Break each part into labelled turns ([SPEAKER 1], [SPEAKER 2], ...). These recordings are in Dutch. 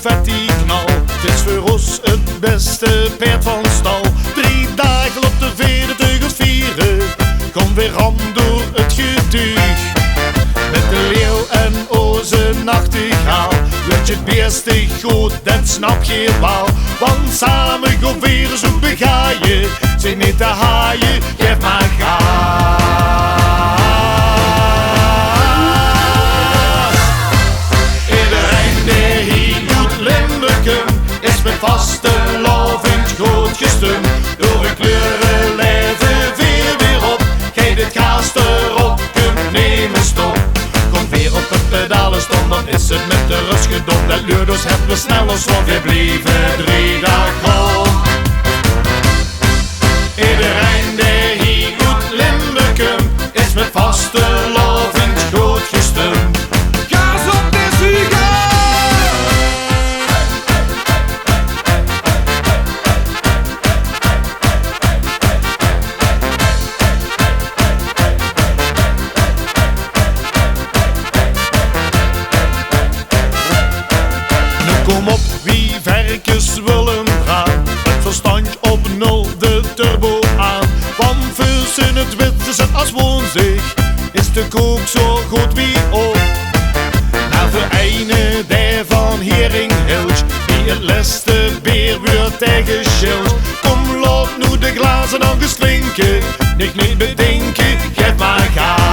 [SPEAKER 1] confetti knal. Het is voor ons het beste paard van stal. 3 dagen op de veren teugels vieren. Kom weer aan door het getuig. Met de leeuw en onze nachtegaal. Weet je het beste goed, dat snap je wel. Want samen gaan weer zo begaaien. Zijn niet te haaien, geef maar gas. Iedereen die hier doet Limburgum is met vaste lovend goed gestemd. Door een kleuren leven weer op. Geef het gas erop, kunt nemen stop. Komt weer op het pedalen stond, dan is het met de rust gedopt. Dat luurders hebben we sneller slot, we blijven 3 dagen op. Iedereen die hier doet Limburgum is met vaste lovend goed gestemd. Gas op de ziegen! Kom op, wie verkens willen gaan, het verstand op 0 de turbo aan. Want vussen het witte zet als woonzig, is de kook zo goed wie ook. Na vereinen der van Heringhilch, die het leste beer weer tegen schild. Kom laat nu de glazen nog eens klinken, niet bedenken, geef maar gas.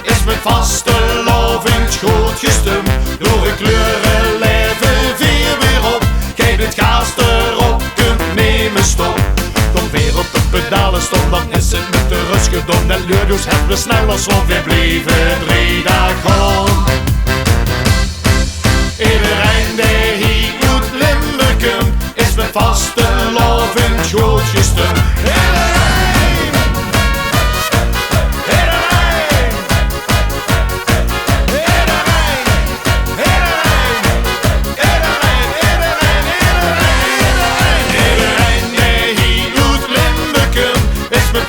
[SPEAKER 1] Is met vaste lovend goed gestemd. Door een kleuren leven weer op. Geef het gas erop, kunt nemen stop. Kom weer op de pedalen stop, dan is het met de rust gedopt. En luurders hebben we sneller slot, we blijven 3 dagen om. Iedereen die hier doet Limburgum is met vaste lovend goed gestemd.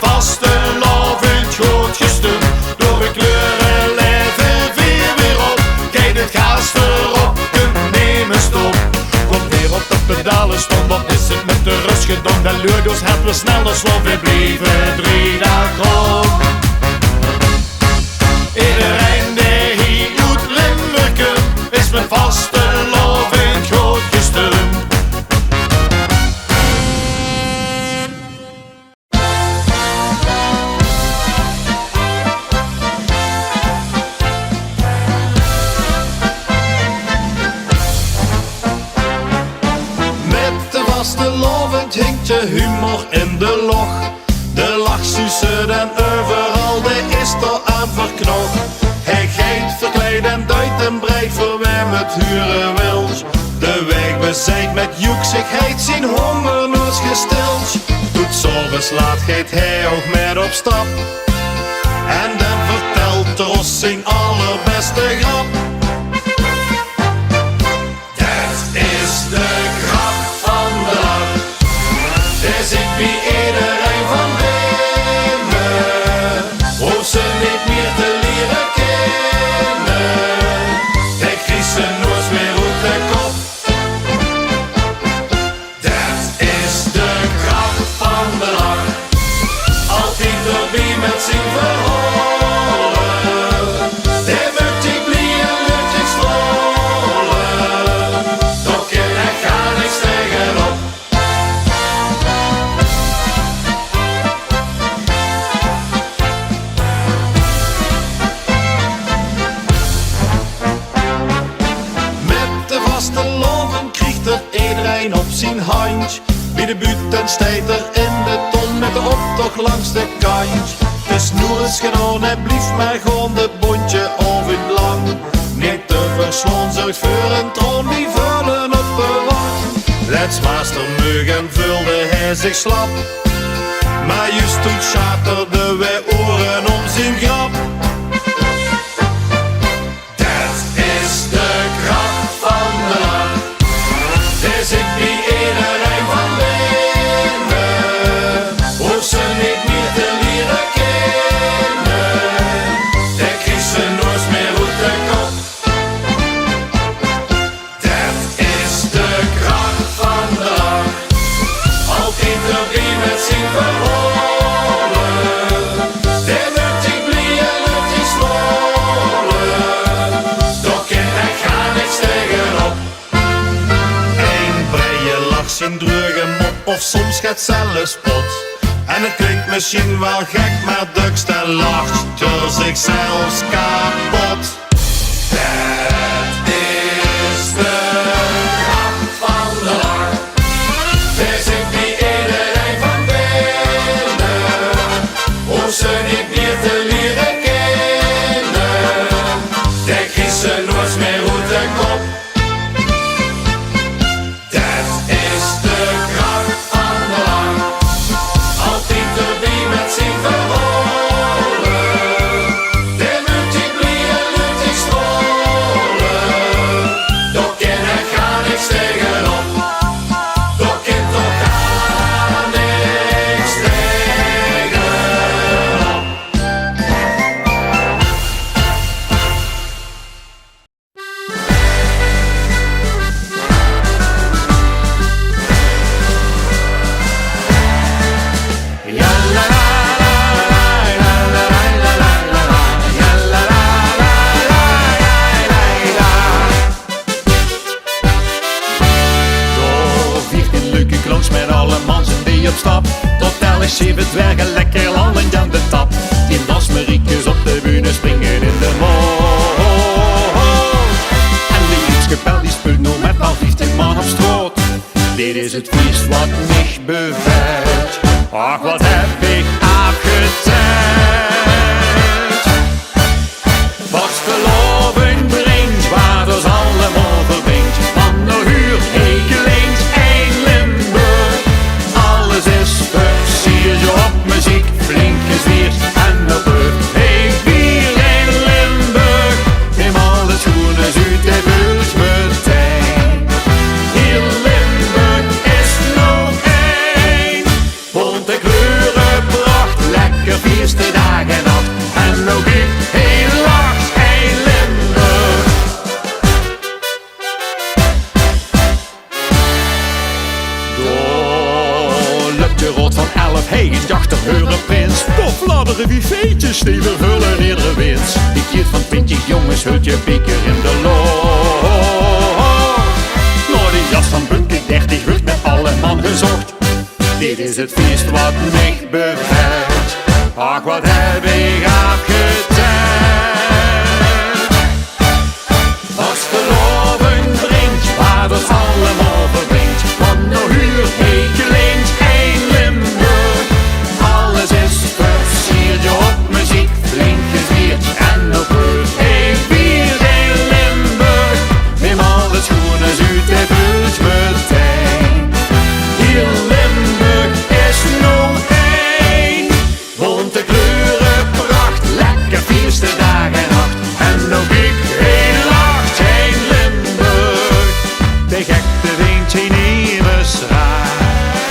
[SPEAKER 1] Vaste lovend goed gestemd. Door de kleuren leven weer op. Kijk het gas erop, kunt nemen stop. Komt weer op de pedalen stond, dan is het met de rust gedopt. En luurders hebben we sneller slot, we blijven 3 dagen op. Iedereen die hier doet Limburgum is met vaste lovend goed gestemd.
[SPEAKER 2] Vastelovend hinkt je humor in de log. De lach sussen en overal, de is er aan verknocht. Hij geeft, verkleed en duidt en breed voor wem het huren wil. De weg bezijkt met joeksigheid, zijn honger nooit gestild. Doet s'avonds laat geet hij ook met op stap. En dan vertelt de Ros zijn allerbeste grap. Dat is de grap van de lach. Daar zit bij iedereen van binnen. Hoeft ze niet meer te leren kennen. Hij kriest ze nooit meer uit de kop. Dat is de grap van de lach. Altijd erbij met zijn verholen. Daar moet hij blieën, lukt ik strolen. Toch kan er gar niks tegenop. Vastelovend krijgt er iedereen op zijn handje. Bij de buurt en stijt er in de ton met de optocht langs de kant. Dus nu is gedaan en blieft maar gewoon de bondje over het lang. Niet te verslaan, zorgt voor een troon, die vullen op de wacht. Let's master mug en vulde hij zich slap. Maar juist toen schaterde wij oren om zijn grap. Dat is de grap van de lach. Daar zit bij iedereen van binnen. Hoeft ze niet meer te leren erbij met zijn verholen. Die lukt ik blij en lukt ik smolen. Toch kan ik ga niks tegenop. Een breie lach zijn dreuge mop of soms gaat zelfs spot. En het klinkt misschien wel gek, maar Duckstein lacht door zichzelf kapot. Dat is de kracht van de lach. Daar zit bij iedereen van binnen. Om ze niet meer te leren kennen. Daar kiest ze nooit meer uit de kop. Dat is de kracht van de lach. Altijd erbij met zijn verholen. Die lukt ik blij en lukt ik strolen. Daar kan er gaan niks tegenop. Daar kan toch gaan niks tegenop. Ja la la la la la la la la la. Ja la la la la la la. Door 14 leuke kloots met alle mansen die op stap. Tot telkens 7 dwergen lekker lallend aan de tap. 10 dasmeriekjes op de bühne springen in de moot. En de Jutskapel die speelt nog met al 15 man op stroot. Dit is het feest wat mich bevalt. Ach, wat heb ik afgeteld. Wat geloven brengt, waar dus allemaal verbindt. Van de huur, Hekelings, en Limburg. Alles is versierd, je op muziek, flink gezwierd en op rug. Ik bier in Limburg, neem al de schoenen uit de vult meteen. Hier Limburg is nog één. Bonte kleuren, pracht, lekker feesten dag en nacht. En ook ik, heel lacht, heel Limburg. Door lukt de rood van 11, hey, een jachterheuren prins. Tof ladderen wie veetjes, die vervullen iedere winst. Die kiert van 20 jongens, hult je beker in de lood. Door die jas van Bunke 30 wordt met alle man gezocht. Dit is het feest wat mich bevalt. Ach, wat heb ik afgeteld. Wat geloven brengt, waar dus allemaal verbindt. Van de huur, Hekelings, en Limburg. Alles is versierd, je op muziek, flink gezwierd en op rug. Ik bier in Limburg, neem alle schoenen uit de vult meteen. Hier Limburg is nog één. Bonte kleuren, pracht, lekker feesten dag en nacht. En ook ik, heel lacht, in Limburg. De gekte weent zijn nieuwe straat.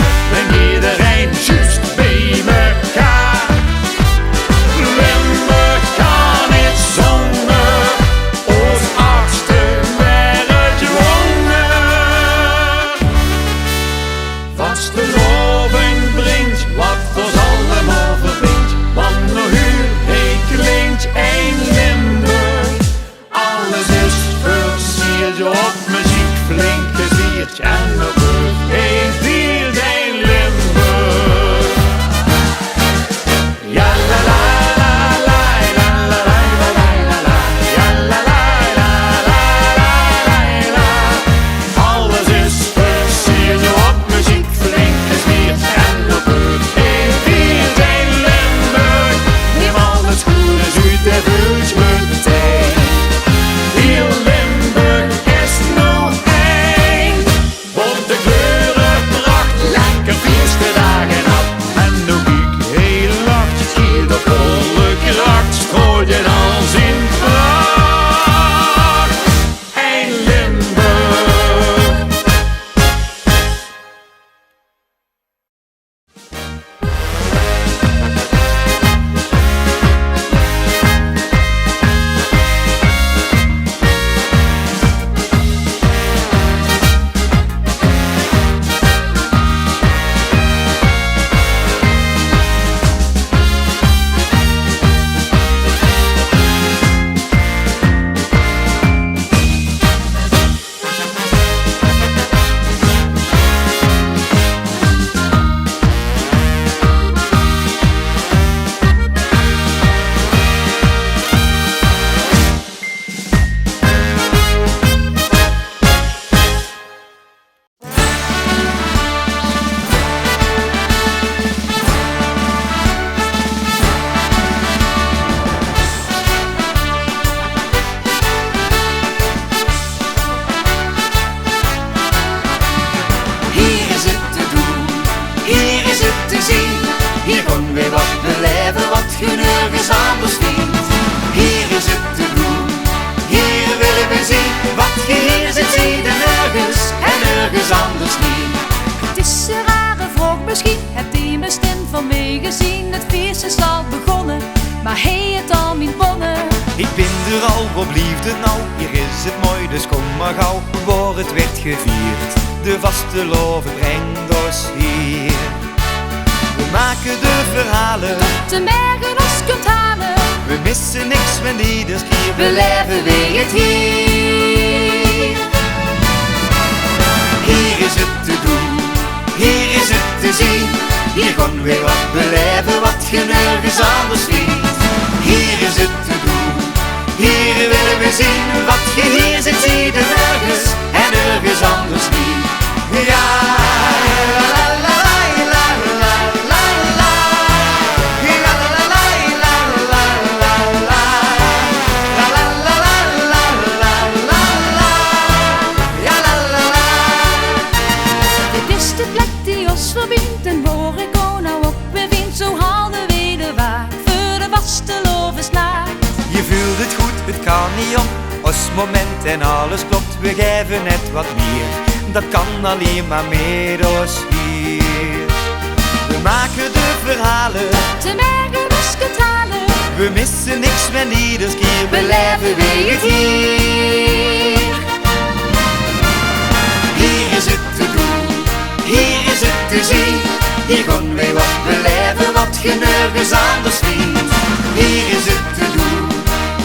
[SPEAKER 3] je nergens anders vindt. Hier is het te doen, hier willen we zien. Wat je hier ziet, zie je nergens en nergens anders niet.
[SPEAKER 4] Het is een rare vraag misschien, hebt u mijn stem van mij gezien? Het feest is al begonnen, maar hij het al mijn bonnen.
[SPEAKER 5] Ik ben er al, wat blieft het nou? Hier is het mooi, dus kom maar gauw, waar het werd gevierd. De vasteloven brengt ons hier. We maken de verhalen,
[SPEAKER 4] Tot de bergen ons kunt halen.
[SPEAKER 5] we missen niks wanneer ieders keer
[SPEAKER 3] Beleven we het hier. Hier is het te doen, hier is het te zien. Hier gaan we wat beleven wat je nergens anders vindt. Hier is het te doen, hier willen we zien. Wat je hier ziet, zie je nergens en nergens anders niet. Ja, la la la la la la la. Ja, la la la la la la la. La la la la la la la. Ja, la la la.
[SPEAKER 4] Dit is de plek die ons verbindt en waar ik ook nou op bevind. Zo haalden we de waar voor de vasteloven slaat.
[SPEAKER 5] Je voelt het goed, het kan niet om. Ons moment en alles klopt, we geven net wat meer. Dat kan alleen maar met ons hier. We maken de verhalen,
[SPEAKER 4] De bergen ons kunt halen.
[SPEAKER 5] we missen niks wanneer ieders keer
[SPEAKER 3] Beleven we het hier. Hier is het te doen, hier is het te zien. Hier gaan we wat beleven wat je nergens anders vindt. Hier is het te doen,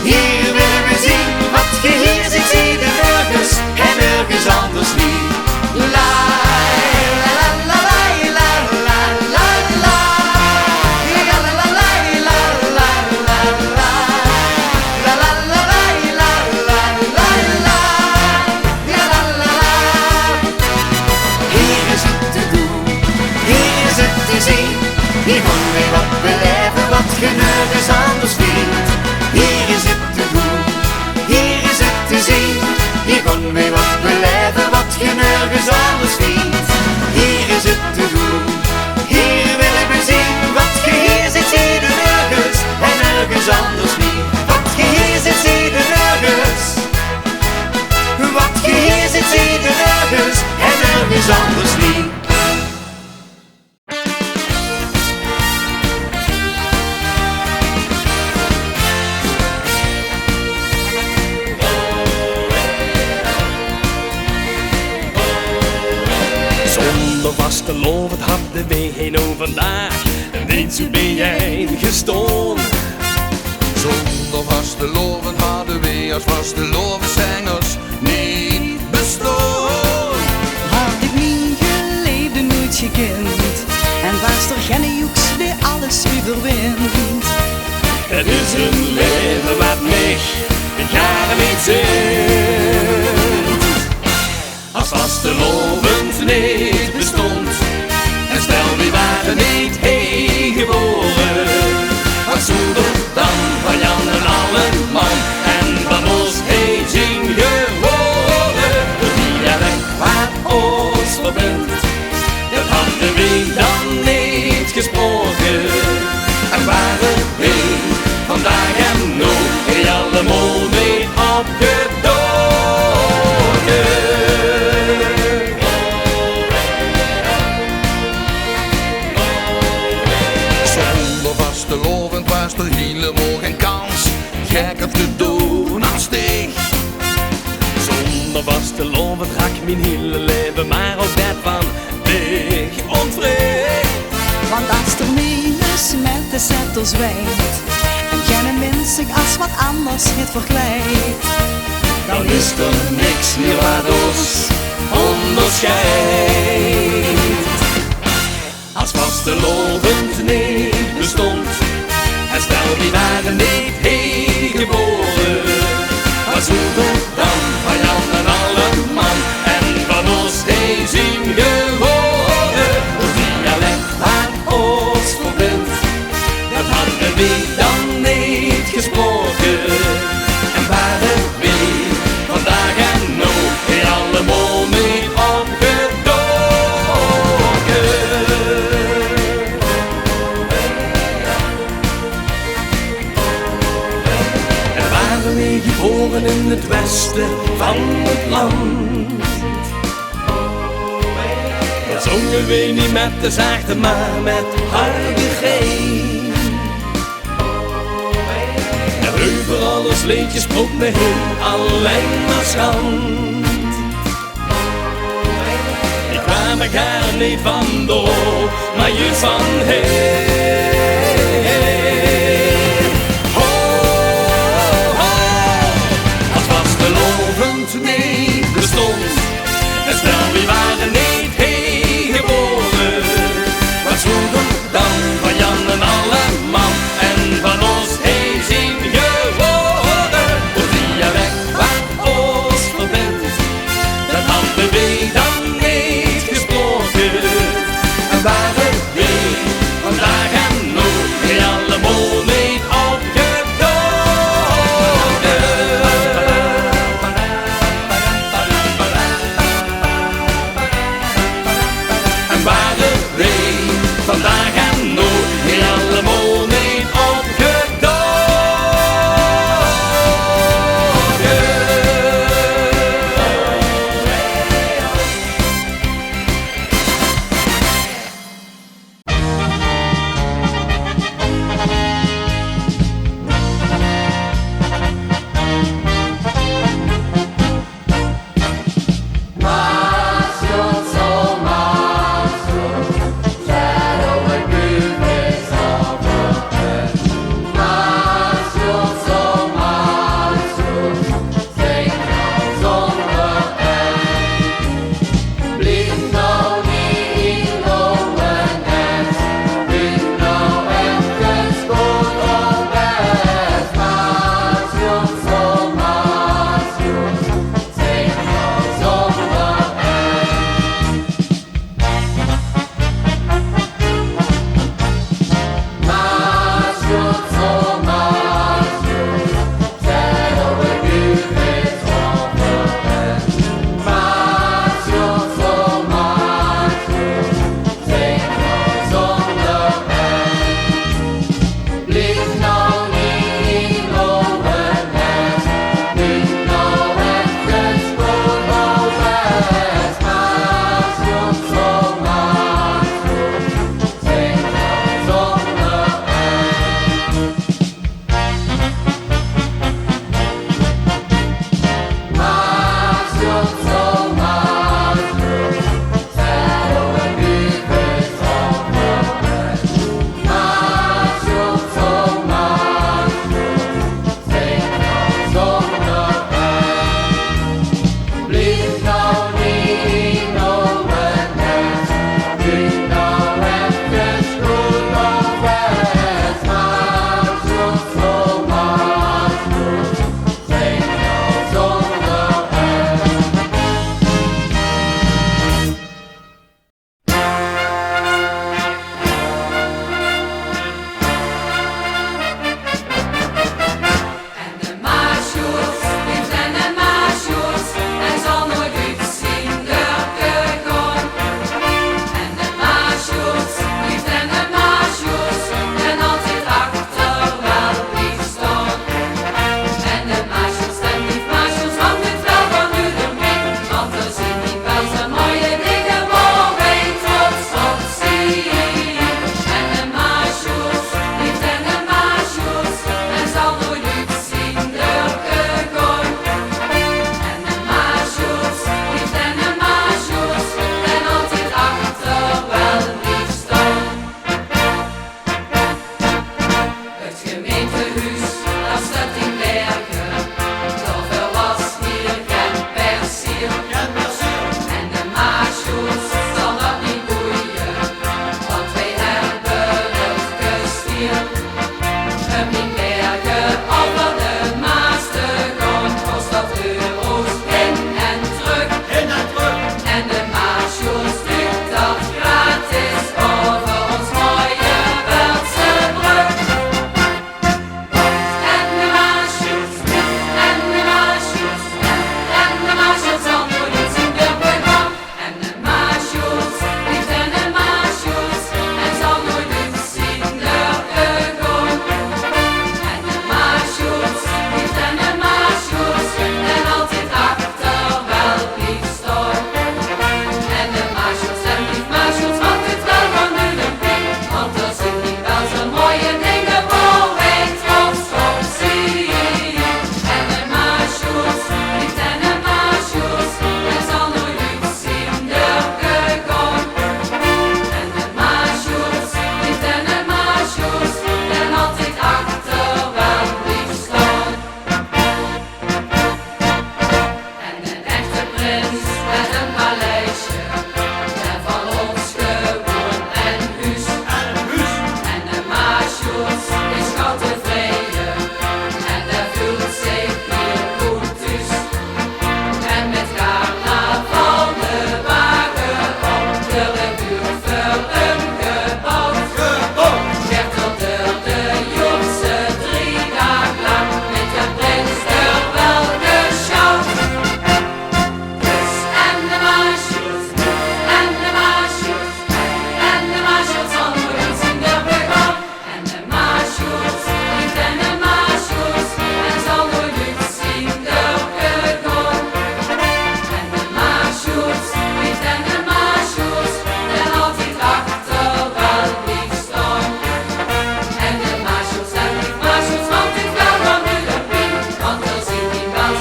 [SPEAKER 3] hier willen we zien. Wat je hier ziet, zie je nergens en nergens anders niet. La la la la la la la la. Ja, la la la la la la la. La la la la la la la. Ja, la la la. Hier is het te doen, hier is het te zien. Hier gaan we wat beleven wat je nergens anders vindt. Hier is het te doen, hier is het te zien. Hier gaan we wat beleven wat je nergens anders vindt. Hier is het te doen, hier willen we zien. Wat je hier ziet, zie je nergens en nergens anders niet. Wat je hier ziet, zie je nergens. Wat je hier ziet, zie je nergens en nergens anders niet.
[SPEAKER 6] Zonder vastelovend hadden wij geen vandaag. En weet hoe ben jij gestolen?
[SPEAKER 2] Zonder vastelovend hadden wij als vastelovenzangers niet bestaan.
[SPEAKER 7] Had ik mijn geliefde nooit gekend en was er geen joeks die alles overwint.
[SPEAKER 6] Het is een leven wat mij jaren niet zint. Als vastelovend niet bestond en stel wie waren niet heen geboren. Wat zoeder dan van Jan en allen man en van ons heen zien geworden. Het dialect wat ons verbindt, dat hadden we dan niet gesproken. En waren we vandaag en nog allemaal mee opgedoken.
[SPEAKER 2] Zonder vastelovend was er helemaal geen kans gekker te doen als dich.
[SPEAKER 6] Zonder vastelovend raak mijn hele leven maar ook dat van dich ontwreekt.
[SPEAKER 7] Want als er minus met de zettels wijt en geen mens zich als wat anders het verkleidt,
[SPEAKER 6] Dan is er niks meer wat ons onderscheidt. Als vastelovend niet bestond en stel die waren niet heen geboren. Wat zoeken dan van Jan en allen man en van ons heen zien geworden. Het dialect waar ons verbindt, dat hadden we dan niet gesproken. En waren we vandaag en nog allemaal mee opgedoken. liefde van het land. Dan zongen we niet met de zachte, maar met harde G. En overal ons liedje sprong me heen, alleen maar schand. Ik kwam er gar niet van door, maar je van heen. Als vastelovend niet bestond, en stel wie waren niet heen geboren, wat zoeken dan van Jan en alle man en van ons heen zien geworden. Hoe zie je weg wat ons verbindt, dat hadden we dan niet gesproken. En waren we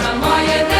[SPEAKER 4] zo'n mooie dag.